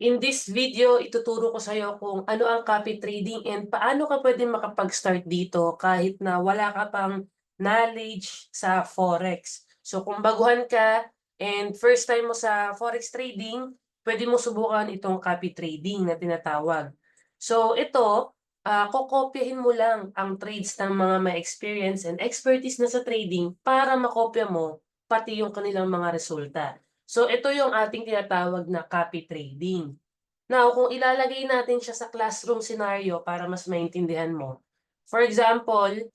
In this video, ituturo ko sa iyo kung ano ang copy trading and paano ka pwedeng makapag-start dito kahit na wala ka pang knowledge sa Forex. So kung baguhan ka and first time mo sa Forex trading, pwede mo subukan itong copy trading na tinatawag. So ito, kokopyahin mo lang ang trades ng mga may experience and expertise na sa trading para makopya mo pati yung kanilang mga resulta. So ito yung ating tinatawag na copy trading. Now, kung ilalagay natin siya sa classroom scenario para mas maintindihan mo. For example,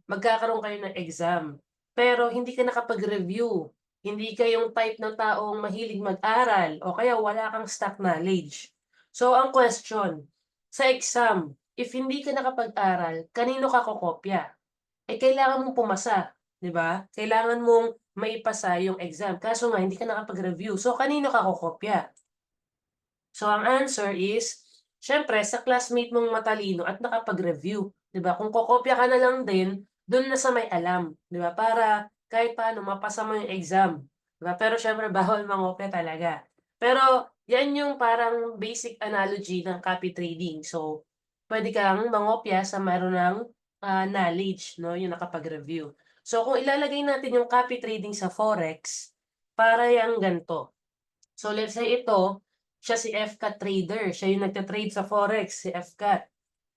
magkakaroon kayo ng exam, pero hindi ka nakapag-review. Hindi ka yung type ng taong mahilig mag-aral o kaya wala kang stock knowledge. So, ang question, sa exam, if hindi ka nakapag-aral, kanino ka kokopya? Kailangan mong pumasa, 'di ba? Kailangan mong maipasa yung exam. Kaso nga, hindi ka nakapag-review. So, kanino ka kokopya? So, ang answer is, siyempre sa classmate mong matalino at nakapag-review, 'di ba? Kung kokopya ka na lang din, dun na sa may alam, 'di ba? Para kahit paano mapasa mo yung exam, 'di ba? Pero siyempre bawal mangopya talaga. Pero yan yung parang basic analogy ng copy trading. So, pwede kang mangopya sa meron ng, knowledge 'no, yung nakapag-review. So, kung ilalagay natin yung copy trading sa forex, para yang ganito. So let's say ito, siya si FCAT trader, siya yung nagta-trade sa forex, si FCAT.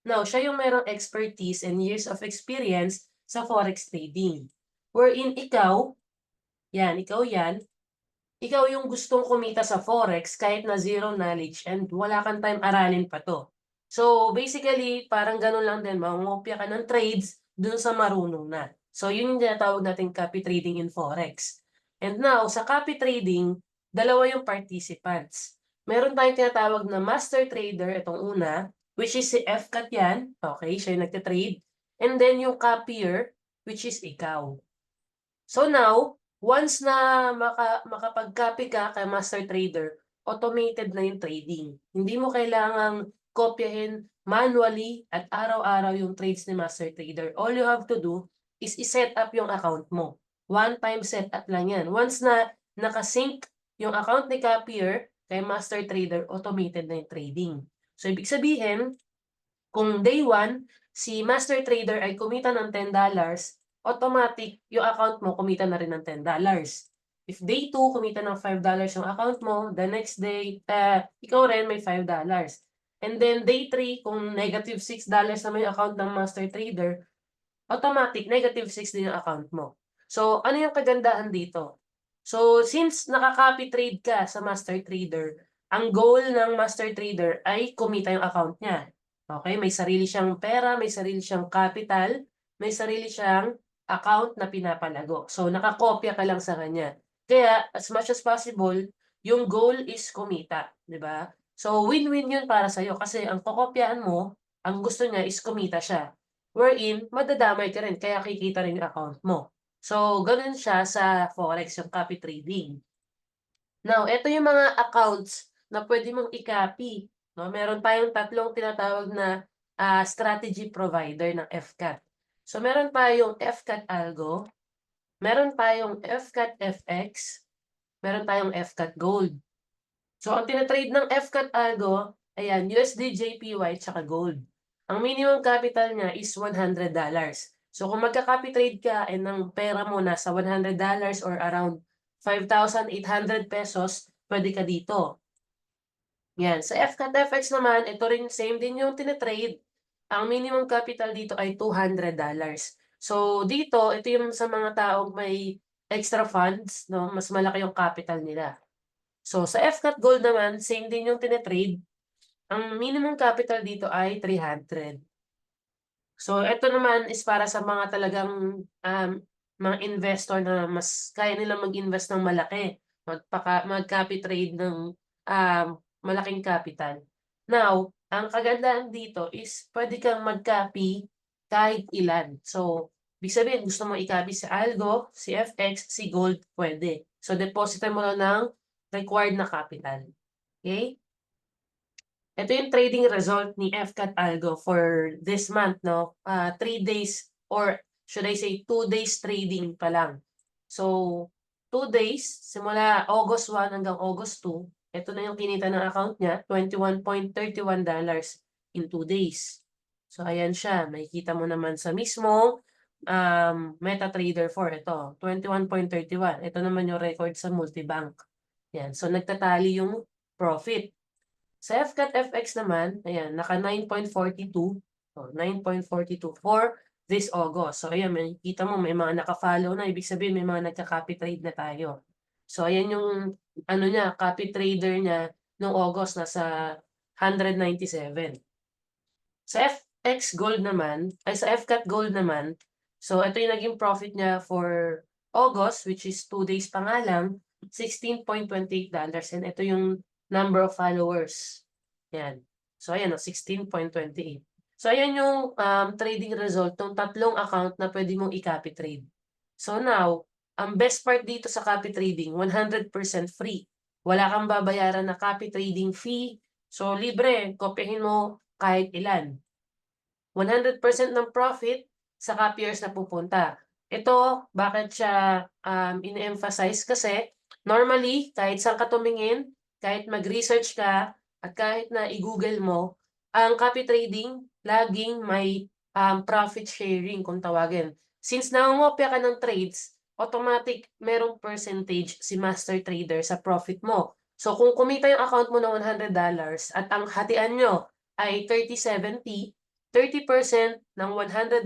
Now, siya yung merong expertise and years of experience sa forex trading. Wherein ikaw yan, ikaw yung gustong kumita sa forex kahit na zero knowledge and wala kang time aralin pa 'to. So basically, parang gano'n lang din, mangongopya ka ng trades dun sa marunong na. So yun yung tinatawag nating copy trading in forex. And now, sa copy trading, dalawa yung participants. Meron tayong tinatawag na master trader, itong una, which is si FCAT yan, okay, siya yung nagte-trade. And then yung copier, which is ikaw. So now, once na makapag-copy ka kay master trader, automated na yung trading. Hindi mo kailangang kopyahin manually at araw-araw yung trades ni master trader. All you have to do is i-set up yung account mo. One time setup lang yan. Once na nakasync yung account ni copier kay master trader, automated na yung trading. So ibig sabihin, kung day 1, si master trader ay kumita ng $10, automatic yung account mo kumita na rin ng $10. If day 2, kumita ng $5 yung account mo, the next day, ikaw rin may $5. And then day 3, kung negative $6 naman yung account ng master trader, automatic negative 6 din yung account mo. So, ano yung kagandahan dito? So, since naka-copy trade ka sa master trader, ang goal ng master trader ay kumita yung account niya. Okay? May sarili siyang pera, may sarili siyang capital, may sarili siyang account na pinapalago. So, nakakopya ka lang sa kanya. Kaya, as much as possible, yung goal is kumita, di ba? So, win-win yun para sa'yo kasi ang kokopyahan mo, ang gusto niya is kumita siya. Wherein, madadamay ka rin kaya kikita rin yung account mo. So, gano'n siya sa forex, yung copy trading. Now, eto yung mga accounts na pwede mong i-copy, 'no. Meron tayong tatlong tinatawag na, strategy provider ng FCAT. So, meron tayong FCAT Algo, meron tayong FCAT FX, meron tayong FCAT Gold. So, ang tina-trade ng FCAT Algo, ayan, USD, JPY, tsaka gold. Ang minimum capital niya is $100. So, kung magka-copy trade ka and ang pera mo nasa $100 or around 5,800 pesos, pwede ka dito. Yan. Sa FCAT FX naman, ito rin same din yung tina-trade. Ang minimum capital dito ay $200. So, dito, ito yung sa mga taong may extra funds, no? Mas malaki yung capital nila. So, sa FCAT Gold naman, same din yung tina-trade. Ang minimum capital dito ay 300. So, ito naman is para sa mga talagang mga investor na mas kaya nilang mag-invest ng malaki, mag-copy trade ng malaking capital. Now, ang kagandahan dito is pwede kang mag-copy kahit ilan. So, ibig sabihin, gusto mo i-copy si Algo, si FX, si Gold, pwede. So, depositan mo lang ng required na capital. Okay? Ito yung trading result ni FCAT Algo for this month, no? 3 days or should I say 2 days trading pa lang. So, 2 days, simula August 1 hanggang August 2, Ito na yung kinita ng account niya, $21.31 in 2 days. So, ayan siya. Makikita mo naman sa mismong MetaTrader 4. Ito, 21.31. Ito naman yung record sa multibank. Yan. So, nagtatali yung profit. Sa FCAT FX naman, ayan, naka 9.42. So, 9.42 for this August. So, ayan, makikita mo may mga naka-follow na. Ibig sabihin, may mga nagka-copy trade na tayo. So, ayan yung ano niya, copy trader niya noong August, nasa 197. Sa FX Gold naman, ay sa FCAT Gold naman, so ito yung naging profit niya for August, which is 2 days pa nga lang, $16.28. And ito yung number of followers. Yan. So, ayan o, 16.28. So, ayan yung trading result ng tatlong account na pwede mong i-copy trade. So, now, ang best part dito sa copy trading, 100% free. Wala kang babayaran na copy trading fee. So, libre. Kopyahin mo kahit ilan. 100% ng profit sa copiers na pupunta. Ito, bakit siya in-emphasize? Kasi normally, kahit saan ka tumingin, kahit mag-research ka, at kahit na i-google mo, ang copy trading, laging may profit sharing kung tawagin. Since nangungopia ka ng trades, automatic merong percentage si master trader sa profit mo. So kung kumita yung account mo ng $100 at ang hatian nyo ay 30-70, 30% ng $100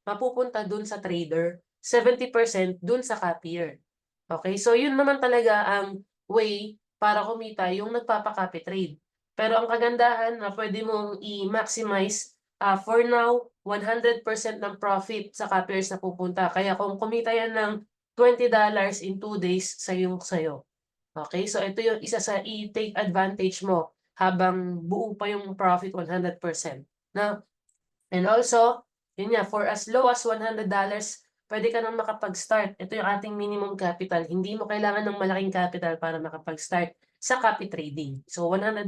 mapupunta dun sa trader, 70% dun sa copier. Okay? So, yun naman talaga ang way para kumita yung nagpapa-copy trade. Pero ang kagandahan na pwede mong i-maximize for now, 100% ng profit sa copiers na pupunta. Kaya kung kumita yan ng $20 in 2 days, sayo. Okay? So, ito yung isa sa i-take advantage mo habang buo pa yung profit 100%. Na And also, yun nga, for as low as $100, pwede ka nang makapag-start. Ito yung ating minimum capital. Hindi mo kailangan ng malaking capital para makapag-start sa copy trading. So, $100,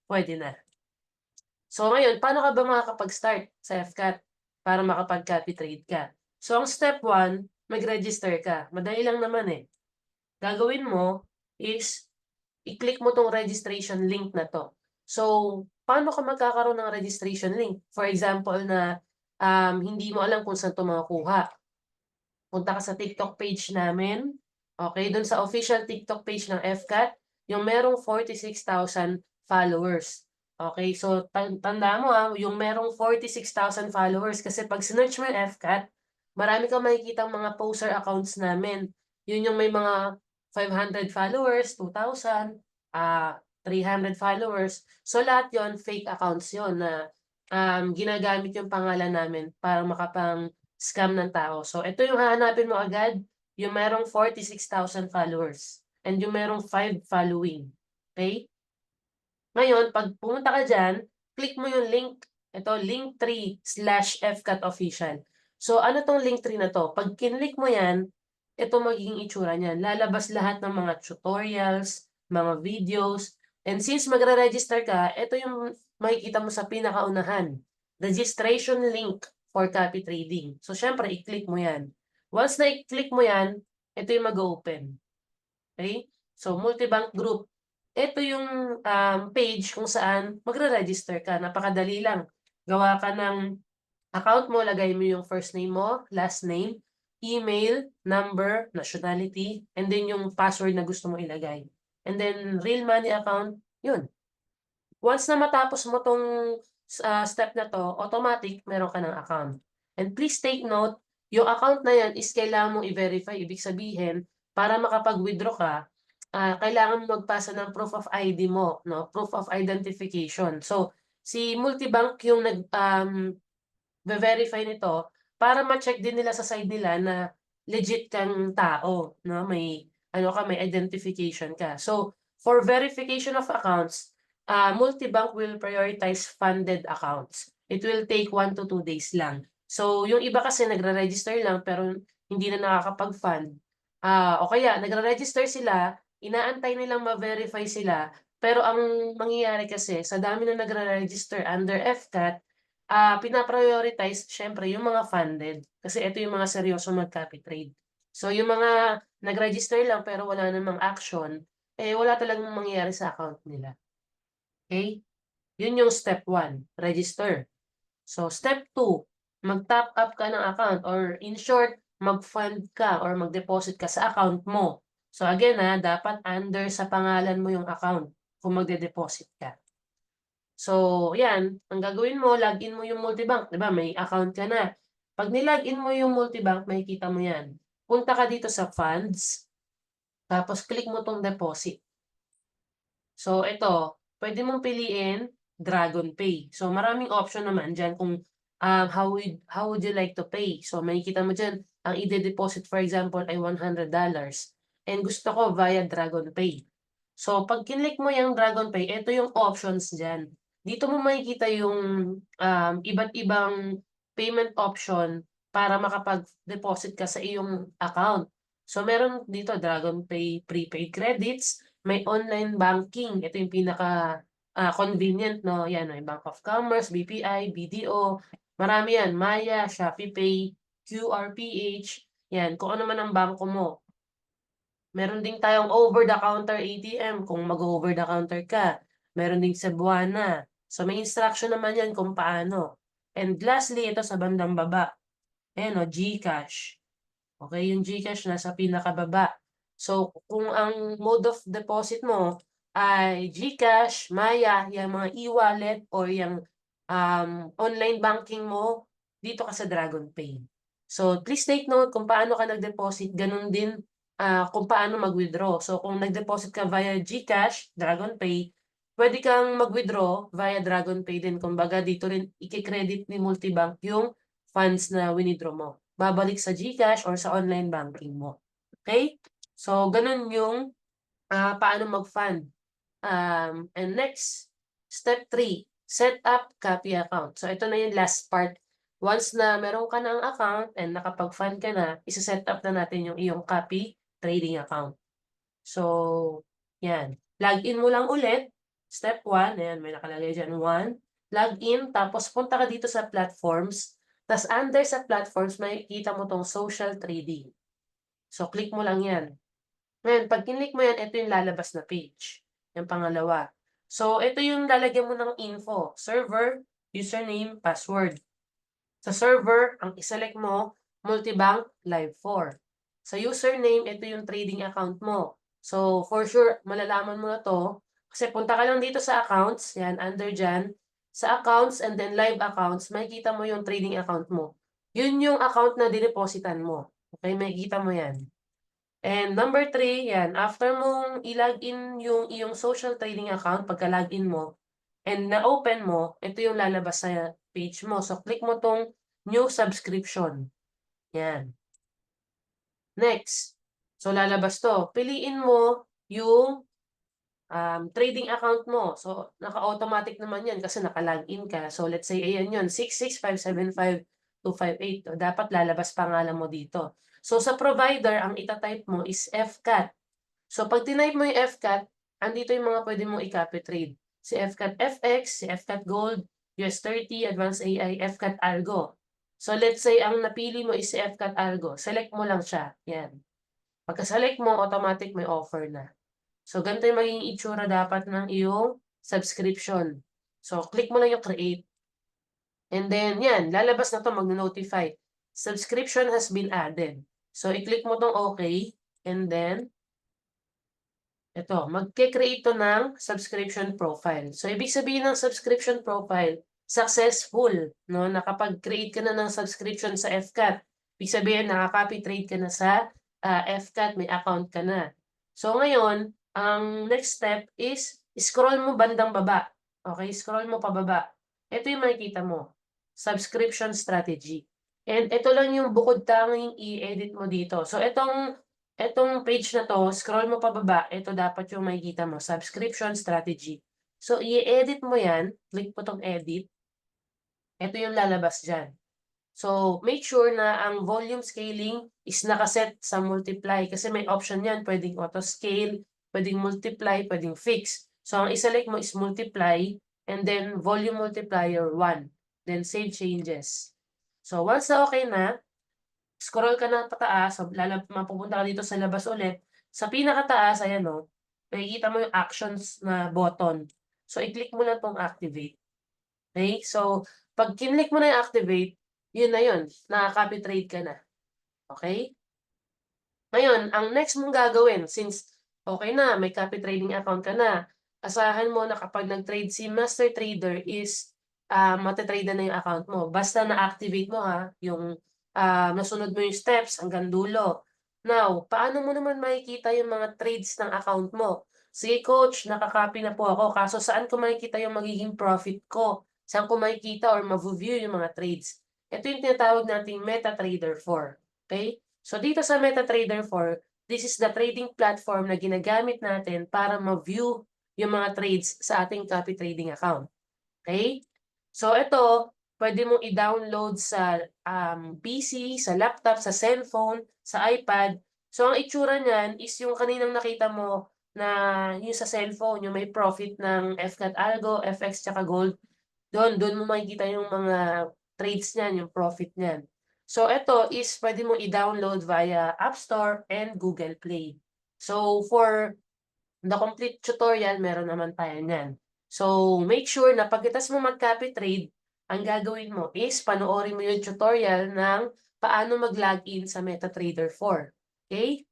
pwede na. So, ngayon, paano ka ba makakapag-start sa FCAT para makapag-copy trade ka? So, ang step 1, mag-register ka. Madali lang naman eh. Gagawin mo is, i-click mo tong registration link na to. So, paano ka magkakaroon ng registration link? For example na hindi mo alam kung saan to makukuha. Punta ka sa TikTok page namin. Okay, dun sa official TikTok page ng FCAT, yung merong 46,000 followers. Okay, so tanda mo yung merong 46,000 followers kasi pag sinearch mo yung FCAT, marami kang makikita mga poster accounts namin. Yun yung may mga 500 followers, 2,000, 300 followers. So lahat yon fake accounts yon na ginagamit yung pangalan namin para makapang-scam ng tao. So ito yung hahanapin mo agad, yung merong 46,000 followers and yung merong 5 following. Okay? Ngayon, pag pumunta ka dyan, click mo yung link. Ito, Linktree/FCATOfficial. So, ano tong Linktree na to? Pag kinlik mo yan, ito magiging itsura niyan. Lalabas lahat ng mga tutorials, mga videos. And since magre-register ka, ito yung makikita mo sa pinakaunahan. Registration link for copy trading. So, syempre, i-click mo yan. Once na i-click mo yan, ito yung mag-open. Okay? So, multibank group. Ito yung page kung saan magre-register ka. Napakadali lang. Gawa ka ng account mo, lagay mo yung first name mo, last name, email, number, nationality, and then yung password na gusto mo ilagay. And then, real money account, yun. Once na matapos mo tong step na to, automatic, meron ka ng account. And please take note, yung account na yan is kailangan mong i-verify. Ibig sabihin, para makapag-withdraw ka, kailangan mo magpasa ng proof of ID mo, no? Proof of identification. So, si Multibank yung verify nito para ma-check din nila sa side nila na legit kang tao, no? May may identification ka. So, for verification of accounts, Multibank will prioritize funded accounts. It will take 1 to 2 days lang. So, yung iba kasi nagre-register lang pero hindi na nakakapag-fund. O kaya nagre-register sila, inaantay nilang ma-verify sila, pero ang mangyayari kasi sa dami na nagre-register under FCAT, pina-prioritize siyempre yung mga funded kasi ito yung mga seryosong mag-copy trade. So yung mga nag-register lang pero wala namang action, eh, wala talagang mangyayari sa account nila. Okay? Yun yung step 1, register. So, step 2, mag-top up ka ng account or in short, mag-fund ka or mag-deposit ka sa account mo. So, again dapat under sa pangalan mo yung account kung magde-deposit ka. So, yan, ang gagawin mo, login mo yung multibank, 'di ba? May account ka na. Pag nilogin mo yung multibank, makikita mo yan. Punta ka dito sa funds, tapos click mo tong deposit. So, ito, pwede mong piliin Dragon Pay. So, maraming option naman diyan kung how would you like to pay. So, makikita mo diyan, ang ide-deposit for example ay $100 and gusto ko via Dragon Pay. So, pag kinlik mo yung Dragon Pay, ito yung options diyan. Dito mo makikita yung iba't ibang payment option para makapag-deposit ka sa iyong account. So, meron dito Dragon Pay prepaid credits, may online banking, ito yung pinaka convenient 'no, yan may Bank of Commerce, BPI, BDO, marami yan, Maya, ShopeePay, QRPH, yan kung ano man ang bangko mo. Meron din tayong over the counter ATM kung mag-o-over the counter ka, meron ding Cebuana. So, may instruction naman yan kung paano. And lastly, ito sa bandang baba, ayan GCash. Okay, yung GCash nasa pinakababa. So, kung ang mode of deposit mo ay GCash, Maya, yung mga e-wallet or yung online banking mo, dito ka sa Dragon Pay. So, please take note kung paano ka nag-deposit, ganun din kung paano mag-withdraw. So, kung nag-deposit ka via GCash, Dragon Pay, pwede kang mag-withdraw via Dragon Pay din. Kumbaga, dito rin i-credit ni Multibank yung funds na winidraw mo. Babalik sa GCash or sa online banking mo. Okay? So, ganun yung paano mag-fund. And next, step 3, set up copy account. So, ito na yung last part. Once na meron ka ng account and nakapag-fund ka na, isa-set up na natin yung iyong copy trading account. So, yan. Login mo lang ulit. Step 1, ayan, may nakalagay dyan, 1. Login, tapos punta ka dito sa platforms. Tapos under sa platforms, makikita mo tong social trading. So, click mo lang yan. Ngayon, pag kinlik mo yan, ito yung lalabas na page. Yung pangalawa. So, ito yung lalagyan mo ng info. Server, username, password. Sa server, ang iselect mo, Multibank Live 4. Sa username, ito yung trading account mo. So, for sure, malalaman mo na to. Kasi punta ka lang dito sa accounts, yan, under dyan. Sa accounts and then live accounts, makikita mo yung trading account mo. Yun yung account na dinepositan mo. Okay, makikita mo yan. And number 3, yan, after mong i-login yung iyong social trading account, pagka-login mo, and na-open mo, ito yung lalabas sa page mo. So, click mo tong new subscription. Yan. Next. So, lalabas to. Piliin mo yung trading account mo. So, naka-automatic naman yan kasi naka-login ka. So, let's say, ayan yun, 66575-258. So, dapat lalabas pangalan mo dito. So, sa provider, ang itatype mo is FCAT. So, pag tinype mo yung FCAT, andito yung mga pwede mong i-copy trade. Si FCAT FX, si FCAT Gold, US30, Advanced AI, FCAT Algo. So, let's say, ang napili mo is si FCAT Algo. Select mo lang siya. Yan. Pagka-select mo, automatic may offer na. So, ganito yung magiging itsura dapat ng iyong subscription. So, click mo lang yung create. And then, yan, lalabas na to, mag-notify. Subscription has been added. So, i-click mo tong okay. And then, ito, magke-create to ng subscription profile. So, ibig sabihin ng subscription profile, successful, no? Nakapag-create ka na ng subscription sa FCAT. Ibig sabihin, nakaka-copy trade ka na sa FCAT, may account ka na. So, ngayon, ang next step is, scroll mo bandang baba. Okay, scroll mo pababa. Ito yung makikita mo. Subscription strategy. And ito lang yung bukod tanging i-edit mo dito. So, Etong page na to, scroll mo pababa, ito dapat yung makikita mo, subscription strategy. So, i-edit mo yan, click mo tong edit, ito yung lalabas dyan. So, make sure na ang volume scaling is nakaset sa multiply kasi may option yan, pwedeng auto scale, pwedeng multiply, pwedeng fix. So, ang iselect mo is multiply and then volume multiplier 1. Then save changes. So, once na okay na, scroll ka na pataas, so mapupunta ka dito sa labas ulit. Sa pinakataas, ayan o, makikita mo yung actions na button. So, i-click mo lang 'tong activate. Okay? So, 'pag kinlik mo na yung activate, yun na yun, nakaka-copy trade ka na. Okay? Ngayon, ang next mong gagawin since okay na, may copy trading account ka na, asahan mo na kapag nag-trade si master trader is, mate-trade na yung account mo. Basta na-activate mo yung, nasunod mo yung steps hanggang dulo. Now, paano mo naman makikita yung mga trades ng account mo? "Sige coach, naka-copy na po ako, kaso saan ko makikita yung magiging profit ko? Saan ko makikita or mavi-view yung mga trades?" Ito yung tinatawag nating MetaTrader 4, okey? So dito sa MetaTrader 4, this is the trading platform na ginagamit natin para ma-view yung mga trades sa ating copy trading account. Okay? So ito, pwede mong i-download sa PC, sa laptop, sa cellphone, sa iPad. So ang itsura niyan is yung kaninang nakita mo na yung sa cellphone, yung may profit ng FCAT Algo, FX tsaka Gold. Dun mo makikita yung mga trades niyan, yung profit niyan. So ito is puwede mong i-download via App Store and Google Play. So for the complete tutorial meron naman tayo niyan. So make sure na pagkatapos mo mag-copy trade, ang gagawin mo is panoorin mo yung tutorial ng paano mag-login sa MetaTrader 4, okay?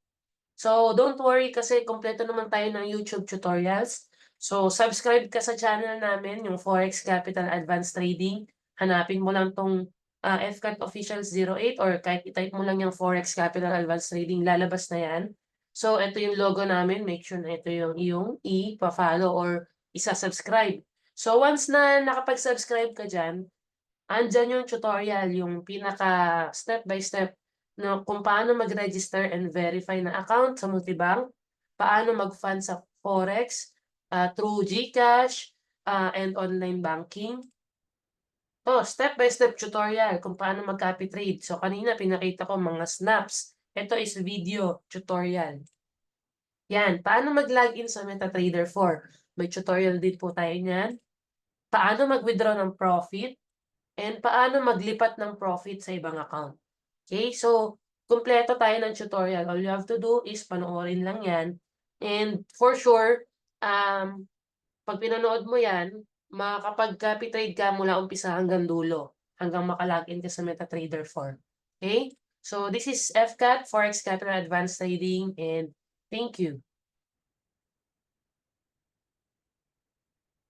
So, don't worry kasi kumpleto naman tayo ng YouTube tutorials. So, subscribe ka sa channel namin, yung Forex Capital Advanced Trading. Hanapin mo lang 'tong, FCAT Officials 08 or kahit i-type mo lang yung Forex Capital Advanced Trading, lalabas na 'yan. So, ito yung logo namin, make sure na ito yung iyong ipa-follow or isa-subscribe. So, once na nakapag-subscribe ka diyan, andiyan yung tutorial, yung pinaka step by step na kung paano mag-register and verify na account sa multibank, paano mag-fund sa Forex, through GCash, and online banking. Step by step tutorial kung paano mag-copy trade. So kanina pinakita ko mga snaps, ito is video tutorial. Yan, paano mag-login sa MetaTrader 4, may tutorial din po tayo niyan. Paano mag-withdraw ng profit, and paano maglipat ng profit sa ibang account. Okay, so kumpleto tayo ng tutorial. All you have to do is panoorin lang 'yan and for sure, 'pag pinanood mo 'yan, makakapag-copy trade ka mula umpisa hanggang dulo, hanggang maka-login ka sa MetaTrader 4. Okay? So this is FCAT, Forex Capital Advanced Trading, and thank you.